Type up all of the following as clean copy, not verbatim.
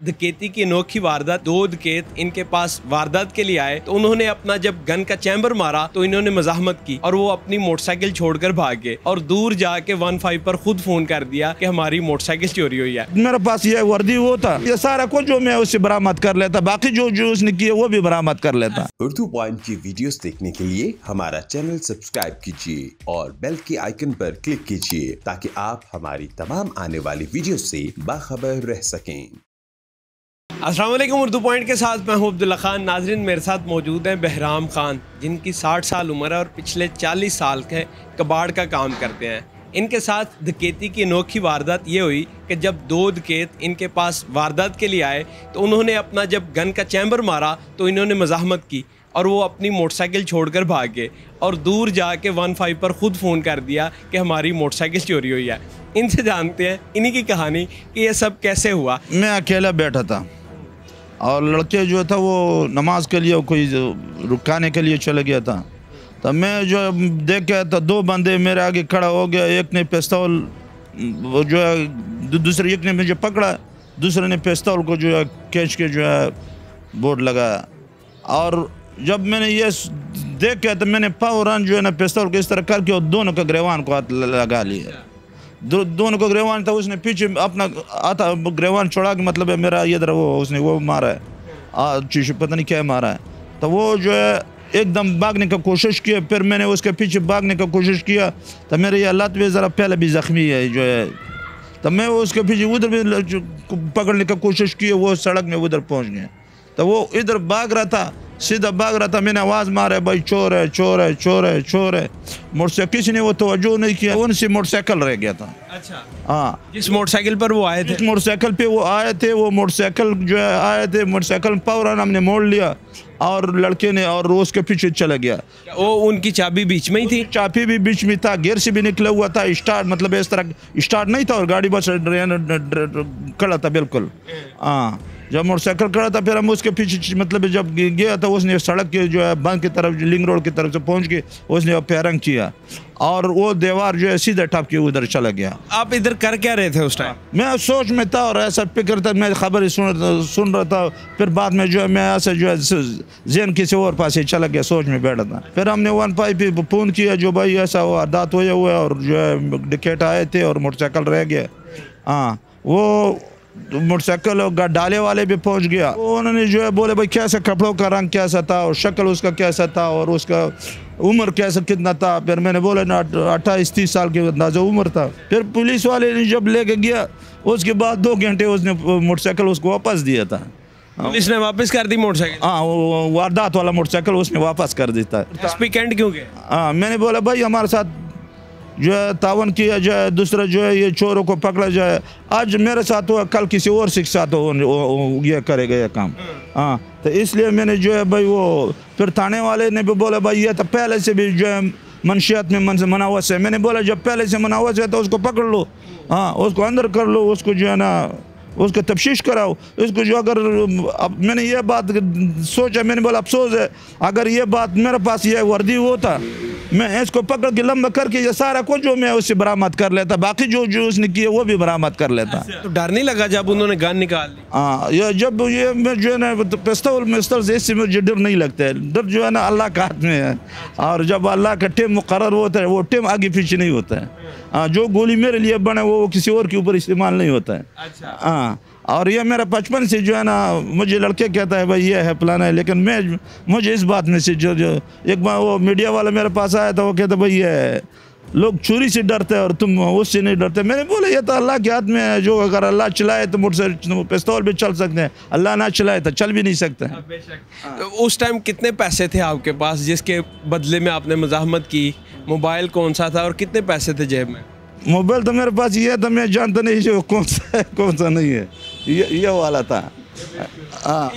डकैती की अनोखी वारदात। दो डकैत इनके पास वारदात के लिए आए तो उन्होंने अपना जब गन का चैम्बर मारा तो इन्होंने मजाहमत की और वो अपनी मोटरसाइकिल छोड़कर भाग गए और दूर जाके 15 पर खुद फोन कर दिया कि हमारी मोटरसाइकिल चोरी हुई है। मेरे पास ये वर्दी वो था, ये सारा कुछ जो मैं उससे बरामद कर लेता, बाकी जो उसने किया वो भी बरामद कर लेता। उर्दू पॉइंट की वीडियोस देखने के लिए हमारा चैनल सब्सक्राइब कीजिए और बेल के आइकन पर क्लिक कीजिए ताकि आप हमारी तमाम आने वाली वीडियो से बाखबर रह सकें। अस्सलाम वालेकुम, उर्दू पॉइंट के साथ मैं हूं अब्दुल्ला खान। नाजरीन, मेरे साथ मौजूद हैं बहराम खान, जिनकी 60 साल उम्र है और पिछले 40 साल के कबाड़ का काम करते हैं। इनके साथ डकैती की अनोखी वारदात ये हुई कि जब दो डकैत इनके पास वारदात के लिए आए तो उन्होंने अपना जब गन का चैम्बर मारा तो इन्होंने मजाहमत की और वो अपनी मोटरसाइकिल छोड़कर भाग गए और दूर जाके 15 पर खुद फ़ोन कर दिया कि हमारी मोटरसाइकिल चोरी हुई है। इनसे जानते हैं इन्हीं की कहानी कि ये सब कैसे हुआ। मैं अकेला बैठा था और लड़के जो था वो नमाज के लिए कोई रुकाने के लिए चले गया था, तो मैं जो देख के तो दो बंदे मेरे आगे खड़ा हो गया। एक ने पिस्तौल जो है दूसरे, एक ने मुझे पकड़ा, दूसरे ने पिस्तौल को जो है खींच के जो है बोर्ड लगाया। और जब मैंने ये देख के तो मैंने फौरन जो है ना पिस्तौल को इस तरह करके और दोनों का ग्रेवान को हाथ लगा लिया। दोनों को ग्रेवान था, उसने पीछे अपना आता ग्रेवान छोड़ा के मतलब है मेरा इधर वो उसने वो मारा है, चीज पता नहीं क्या मारा है। तो वो जो है एकदम भागने का कोशिश किया, फिर मैंने उसके पीछे भागने का कोशिश किया तो मेरे ये लत भी ज़रा पहले भी ज़ख्मी है जो है। तो मैं उसके पीछे उधर भी पकड़ने का कोशिश किया, वो सड़क में उधर पहुंच गए। तो वो इधर भाग रहा था, सीधा भाग रहा था, मैंने आवाज़ मारा भाई चोर है चोर है चोर है चोर है। मोटरसाइकिल किसी ने वो तवज्जो नहीं किया, उनसे मोटरसाइकिल रह गया था। अच्छा, हाँ, जिस मोटरसाइकिल पर वो आए थे, जिस मोटरसाइकिल पे वो आए थे, वो मोटरसाइकिल जो है आए थे, मोटरसाइकिल फौरन हमने मोड़ लिया और लड़के ने और उसके पीछे चला गया। वो उनकी चाबी बीच में ही थी? चाबी भी बीच में था, गियर से भी निकला हुआ था, स्टार्ट मतलब इस तरह स्टार्ट नहीं था और गाड़ी बस खड़ा था बिल्कुल। हाँ, जब मोटरसाइकिल खड़ा था फिर हम उसके पीछे मतलब जब गया था उसने सड़क के जो है बंद की तरफ लिंक रोड की तरफ से पहुंच के उसने पैरंग किया और वो दीवार जो है सीधे टप के उधर चला गया। आप इधर कर क्या रहे थे उस टाइम? मैं सोच में था और ऐसा फिक्र था, मैं खबर सुन रहा था। फिर बाद में जो है मैं ऐसे जो है जहन किसी और पास ही चला गया, सोच में बैठा था। फिर हमने 15 पे फ़ोन किया जो भाई ऐसा वारदात हुआ हुआ और जो है डकैत आए थे और मोटरसाइकिल रह गया। हाँ, वो मोटरसाइकिल डाले वाले भी पहुंच गया। उन्होंने जो है बोले भाई कैसा कपड़ों का रंग कैसा था और शक्ल उसका कैसा था और उसका उम्र कैसा कितना था। फिर मैंने बोला ना 28-30 साल की अंदाजा उम्र था। फिर पुलिस वाले ने जब लेके गया उसके बाद 2 घंटे उसने मोटरसाइकिल उसको वापस दिया था। पुलिस ने वापस कर दी मोटरसाइकिल? हाँ, वो वारदात वाला मोटरसाइकिल उसने वापस कर देता। कैंट क्यों गए? हाँ, मैंने बोला भाई हमारे साथ जो है तावन किया जाए, दूसरा जो है ये चोरों को पकड़ा जाए। आज मेरे साथ हुआ, कल किसी और के साथ ये करेगा ये काम। हाँ, तो इसलिए मैंने जो है भाई वो फिर थाने वाले ने भी बोला भाई ये तो पहले से भी जो है मंशियात में मन से मनावस है। मैंने बोला जब पहले से मनावस है तो उसको पकड़ लो, हाँ उसको अंदर कर लो, उसको जो है ना उसको तफ्तीश कराओ। इसको जो अगर मैंने ये बात सोचा, मैंने बोला अफसोस है अगर ये बात मेरे पास ये वर्दी होता मैं इसको पकड़ के लंबा करके ये सारा कुछ जो मैं उससे बरामद कर लेता, बाकी जो उसने किया वो भी बरामद कर लेता। तो डर नहीं लगा जब उन्होंने गन निकाल ली? हाँ, ये जब ये मैं जो है ना पिस्तौल से इससे मुझे डर नहीं लगता है। डर जो है ना अल्लाह का हाथ में है और जब अल्लाह का टेम मुकर्रर होता है वो टेम आगे पीछे नहीं होता है। हाँ, जो गोली मेरे लिए बने वो किसी और के ऊपर इस्तेमाल नहीं होता है। अच्छा। हाँ, और ये मेरा बचपन से जो है ना मुझे लड़के कहता है भाई ये है फलाना है, लेकिन मुझे इस बात में से जो एक बार वो मीडिया वाला मेरे पास आया था, वो कहता भाई ये लोग चोरी से डरते हैं और तुम उससे नहीं डरते। मैंने बोला ये तो अल्लाह के हाथ में है, जो अगर अल्लाह चलाए तो मुझसे पिस्तौल भी चल सकते हैं, अल्लाह ना चलाए तो चल भी नहीं सकते हैं। तो उस टाइम कितने पैसे थे आपके पास जिसके बदले में आपने मज़ाहमत की? मोबाइल कौन सा था और कितने पैसे थे जेब में? मोबाइल तो मेरे पास ये था, मैं जानता नहीं जो कौन सा है कौन सा नहीं है, ये वाला था।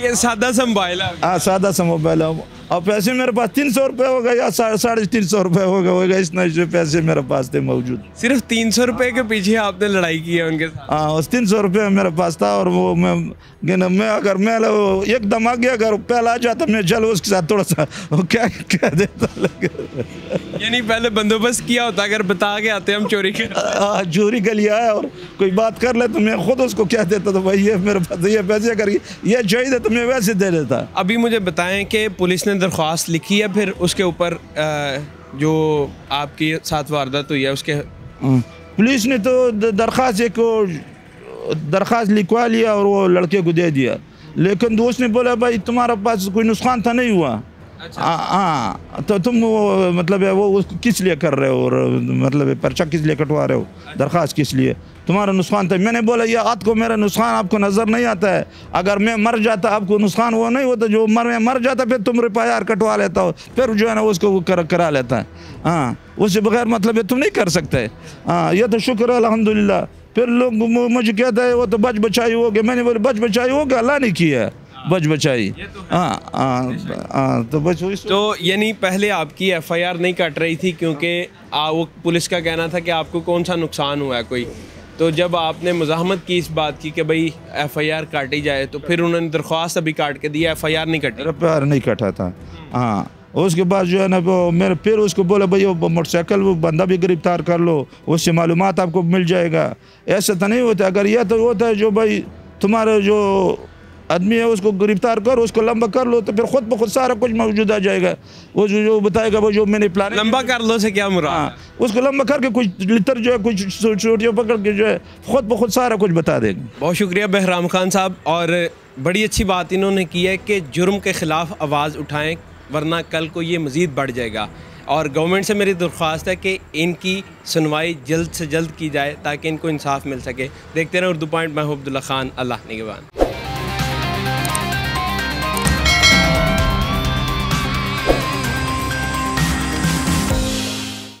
ये सादा सा मोबाइल है? हाँ, सादा सा मोबाइल है। और पैसे मेरे पास 300 रुपये हो गए या 350 रुपये होगा इतना जो पैसे मेरे पास थे मौजूद। सिर्फ 300 रुपये के पीछे आपने लड़ाई की है उनके साथ? हाँ, उस 300 रुपये मेरे पास था और वो मैं अगर मैं एकदम आगे अगर पहला आ जाता मैं चलो उसके साथ थोड़ा सा वो क्या देता लगे। यानी पहले बंदोबस्त किया होता, अगर बता के आते हम चोरी कर चोरी के लिए आया और कोई बात कर ले तो मैं खुद उसको क्या देता तो भाई ये मेरे पास ये पैसे अगर ये चाहिए तो मैं वैसे दे देता। अभी मुझे बताएं कि पुलिस ने दरख्वास्त लिखी है, फिर उसके ऊपर जो आपकी साथ वारदात हुई है उसके? पुलिस ने तो दरख्वास्त लिखवा लिया और वो लड़के को दे दिया, लेकिन दोस्त ने बोला भाई तुम्हारा पास कोई नुकसान था नहीं हुआ। अच्छा। हाँ तो तुम वो मतलब है वो उसको किस लिए कर रहे हो और मतलब पर्चा किस लिए कटवा रहे हो, दरख्वास्त किस लिए, तुम्हारा नुकसान था। मैंने बोला ये आपको मेरा नुकसान आपको नज़र नहीं आता है, अगर मैं मर जाता आपको नुकसान वो नहीं होता, जो मैं मर जाता फिर तुम रुपया कटवा लेता हो, फिर जो है ना उसको करा लेता है। हाँ, उससे बगैर मतलब तुम नहीं कर सकते। हाँ, ये तो शुक्र है अल्हम्दुलिल्लाह। फिर लोग मुझे कहता है वो तो बच बचाई हो गया, मैंने बोला बच बचाई हो गया, अल्लाह ने किया है बच बचाई। तो बस तो यानी पहले आपकी FIR नहीं कट रही थी क्योंकि वो पुलिस का कहना था कि आपको कौन सा नुकसान हुआ है कोई, तो जब आपने मुज़ाहमत की इस बात की कि भाई FIR काटी जाए तो फिर उन्होंने दरख्वास्त अभी काट के दी, FIR नहीं कटी? FIR नहीं कटा था। हाँ, उसके बाद जो है ना वो मेरे फिर उसको बोला भाई वो मोटरसाइकिल वो बंदा भी गिरफ्तार कर लो, उससे मालूमात आपको मिल जाएगा। ऐसा तो नहीं होता, अगर यह तो होता है जो भाई तुम्हारा जो आदमी है उसको गिरफ्तार करो, उसको लंबा कर लो तो फिर खुद ब खुद सारा कुछ मौजूद आ जाएगा। वो जो बताएगा वो जो मैंने प्लान लंबा कर लो से क्या मुराद? हाँ, उसको लंबा करके कुछ लिटर जो है कुछ छोटियों पकड़ के जो है खुद ब खुद सारा कुछ बता देगा। बहुत शुक्रिया बहराम खान साहब, और बड़ी अच्छी बात इन्होंने की है कि जुर्म के ख़िलाफ़ आवाज़ उठाएं वरना कल को ये मज़ीद बढ़ जाएगा। और गवर्नमेंट से मेरी दरख्वास्त है कि इनकी सुनवाई जल्द से जल्द की जाए ताकि इनको इंसाफ मिल सके। देखते रहें उर्दू पॉइंट, मैं हूं अब्दुल्ला खान। अल्लाह निगहबान।